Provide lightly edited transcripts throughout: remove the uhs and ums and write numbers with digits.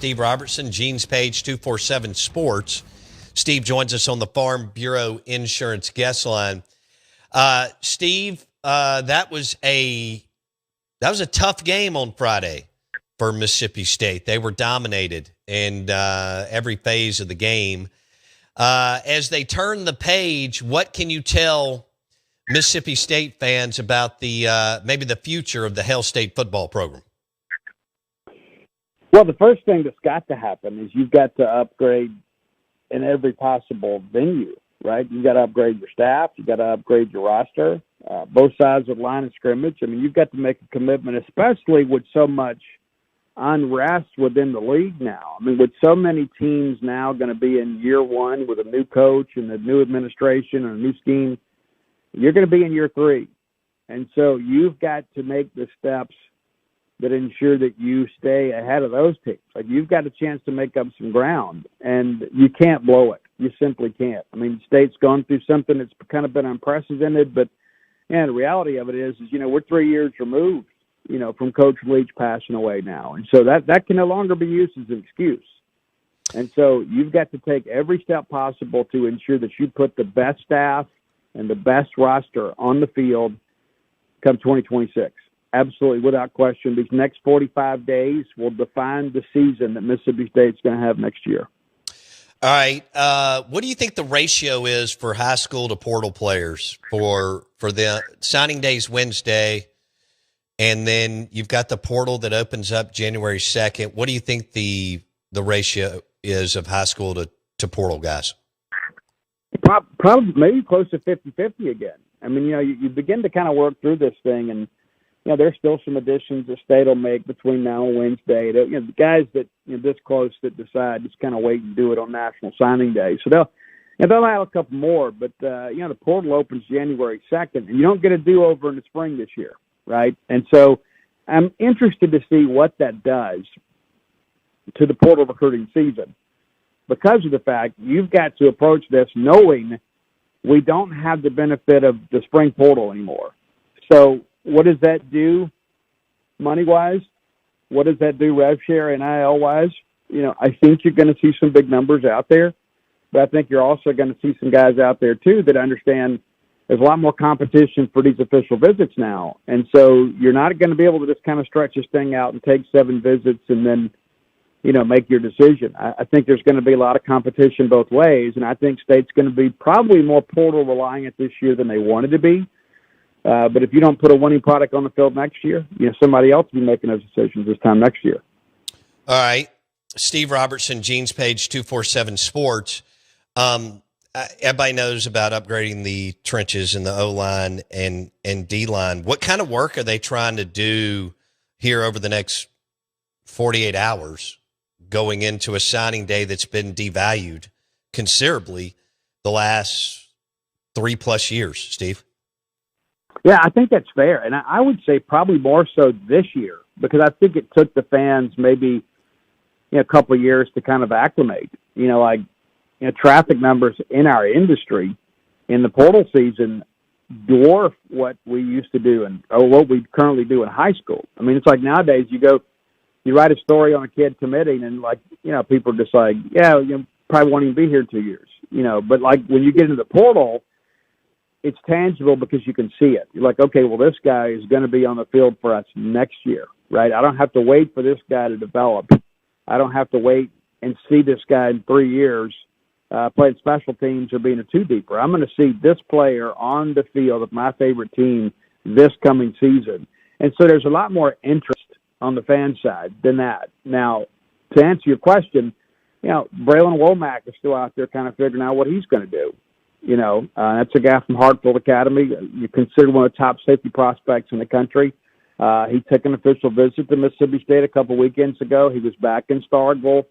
Steve Robertson, Gene's Page 247 Sports. Steve joins us on the Farm Bureau Insurance guest line. Steve, that was a tough game on Friday for Mississippi State. They were dominated in every phase of the game. As they turn the page, what can you tell Mississippi State fans about the maybe the future of the Hail State football program? Well, the first thing that's got to happen is you've got to upgrade in every possible venue, right? You've got to upgrade your staff. You've got to upgrade your roster, both sides of the line of scrimmage. I mean, you've got to make a commitment, especially with so much unrest within the league now. I mean, with so many teams now going to be in year one with a new coach and a new administration and a new scheme, you're going to be in year three. And so you've got to make the steps that ensure that you stay ahead of those teams. Like, you've got a chance to make up some ground, and you can't blow it. You simply can't. I mean, State's gone through something that's kind of been unprecedented, but the reality of it is, we're 3 years removed, from Coach Leach passing away now. And so that can no longer be used as an excuse. And so you've got to take every step possible to ensure that you put the best staff and the best roster on the field come 2026. Absolutely, without question. These next 45 days will define the season that Mississippi State's going to have next year. All right. What do you think the ratio is for high school to portal players for the signing days Wednesday, and then you've got the portal that opens up January 2nd? What do you think the ratio is of high school to portal guys? Probably maybe close to 50-50 again. I mean, you begin to kind of work through this thing, and there's still some additions the State will make between now and Wednesday. The guys that this close that decide just kind of wait and do it on National Signing Day. So they'll have a couple more, but the portal opens January 2nd, and you don't get a do-over in the spring this year, right? And so I'm interested to see what that does to the portal recruiting season, because of the fact you've got to approach this knowing we don't have the benefit of the spring portal anymore. So what does that do money-wise? What does that do rev share, NIL-wise? I think you're going to see some big numbers out there, but I think you're also going to see some guys out there, too, that understand there's a lot more competition for these official visits now. And so you're not going to be able to just kind of stretch this thing out and take 7 visits and then, make your decision. I think there's going to be a lot of competition both ways, and I think State's going to be probably more portal reliant this year than they wanted to be. But if you don't put a winning product on the field next year, somebody else will be making those decisions this time next year. All right. Steve Robertson, Gene's Page 247 Sports. Everybody knows about upgrading the trenches and the O-line and D-line. What kind of work are they trying to do here over the next 48 hours going into a signing day that's been devalued considerably the last 3+ years, Steve? Yeah, I think that's fair. And I would say probably more so this year, because I think it took the fans maybe a couple of years to kind of acclimate. Traffic numbers in our industry in the portal season dwarf what we used to do or what we currently do in high school. I mean, it's like nowadays you write a story on a kid committing and people are just like, yeah, you probably won't even be here 2 years, but like when you get into the portal, it's tangible because you can see it. You're like, okay, well, this guy is going to be on the field for us next year, right? I don't have to wait for this guy to develop. I don't have to wait and see this guy in 3 years playing special teams or being a two-deeper. I'm going to see this player on the field of my favorite team this coming season. And so there's a lot more interest on the fan side than that. Now, to answer your question, Braylon Womack is still out there kind of figuring out what he's going to do. That's a guy from Hartfield Academy. You consider one of the top safety prospects in the country. He took an official visit to Mississippi State a couple weekends ago. He was back in Starkville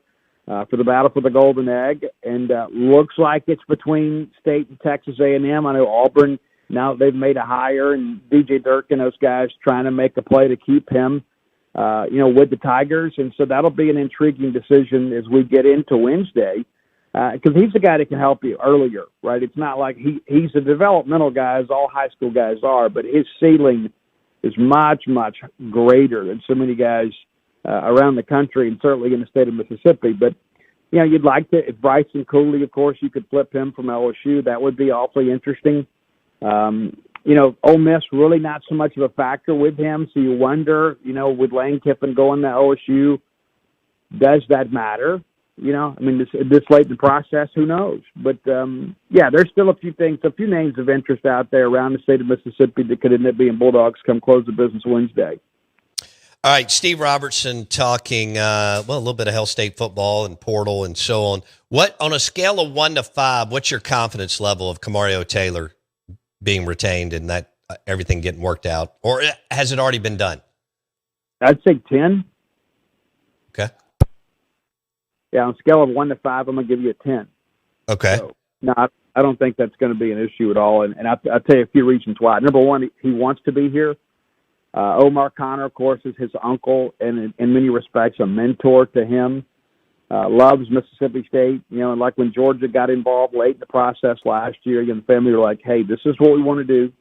for the battle for the Golden Egg, and looks like it's between State and Texas A&M. I know Auburn, now they've made a hire, and DJ Durkin, those guys trying to make a play to keep him, with the Tigers. And so that'll be an intriguing decision as we get into Wednesday. Because he's the guy that can help you earlier, right? It's not like he's a developmental guy, as all high school guys are, but his ceiling is much, much greater than so many guys around the country and certainly in the state of Mississippi. But, you'd like to, if Bryson Cooley, of course, you could flip him from LSU. That would be awfully interesting. Ole Miss really not so much of a factor with him. So you wonder, with Lane Kiffin going to LSU, does that matter? This late in the process, who knows? But, there's still a few names of interest out there around the state of Mississippi that could end up being Bulldogs come close of business Wednesday. All right, Steve Robertson talking, a little bit of Hell State football and portal and so on. What, on a scale of 1 to 5, what's your confidence level of Kamario Taylor being retained and that everything getting worked out? Or has it already been done? I'd say 10. Okay. Yeah, on a scale of 1 to 5, I'm going to give you a 10. Okay. So, no, I don't think that's going to be an issue at all. And I'll tell you a few reasons why. Number one, he wants to be here. Omar Connor, of course, is his uncle and in many respects a mentor to him. Loves Mississippi State, and like when Georgia got involved late in the process last year, the family were like, hey, this is what we want to do,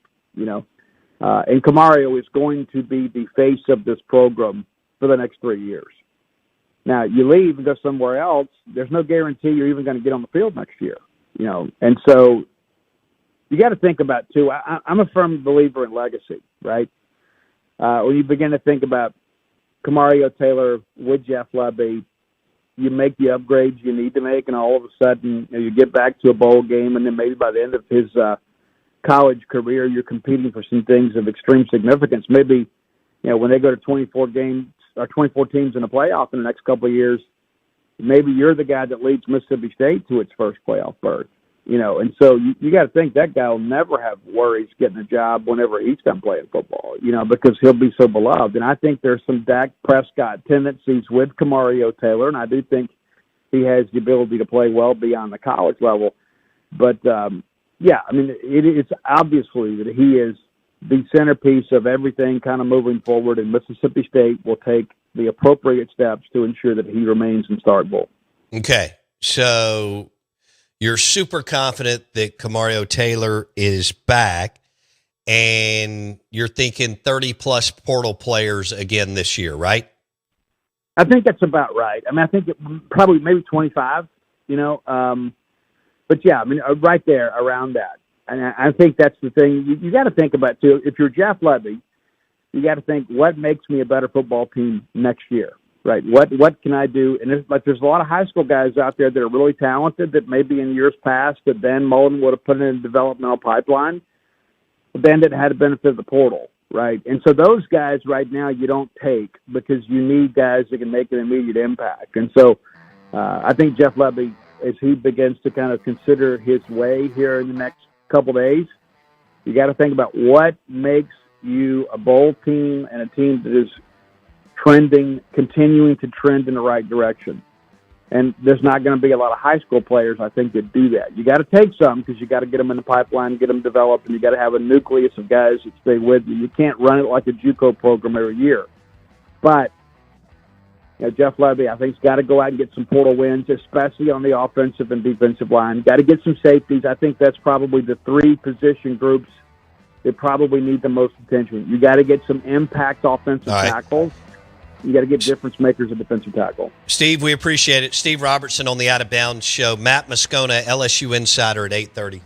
and Kamario is going to be the face of this program for the next 3 years. Now, you leave and go somewhere else, there's no guarantee you're even going to get on the field next year, and so you got to think about, too, I'm a firm believer in legacy, right? When you begin to think about Kamario Taylor with Jeff Lebby, you make the upgrades you need to make, and all of a sudden you get back to a bowl game, and then maybe by the end of his college career, you're competing for some things of extreme significance. Maybe when they go to 24 games or 24 teams in a playoff in the next couple of years, maybe you're the guy that leads Mississippi State to its first playoff berth. And so you got to think that guy will never have worries getting a job whenever he's done playing football, because he'll be so beloved. And I think there's some Dak Prescott tendencies with Kamario Taylor, and I do think he has the ability to play well beyond the college level. But, it's obviously that he is the centerpiece of everything kind of moving forward, and Mississippi State will take the appropriate steps to ensure that he remains instartable. Okay, so you're super confident that Kamario Taylor is back, and you're thinking 30-plus portal players again this year, right? I think that's about right. I think probably maybe 25, but yeah, right there around that. And I think that's the thing you got to think about, too. If you're Jeff Lebby, you got to think, what makes me a better football team next year? Right. What can I do? And there's a lot of high school guys out there that are really talented that maybe in years past that Van Molden would have put in a developmental pipeline, but then didn't have the benefit of the portal. Right. And so those guys right now you don't take because you need guys that can make an immediate impact. And so I think Jeff Lebby, as he begins to kind of consider his way here in the next couple days, you got to think about what makes you a bowl team and a team that is continuing to trend in the right direction. And there's not going to be a lot of high school players, I think, that do that. You got to take some because you got to get them in the pipeline, get them developed, and you got to have a nucleus of guys that stay with you. You can't run it like a JUCO program every year. But Jeff Lebby, I think, has got to go out and get some portal wins, especially on the offensive and defensive line. Got to get some safeties. I think that's probably the 3 position groups that probably need the most attention. You got to get some impact offensive tackles. You got to get difference makers at defensive tackle. Steve, we appreciate it. Steve Robertson on the Out of Bounds show. Matt Moscona, LSU Insider at 8:30.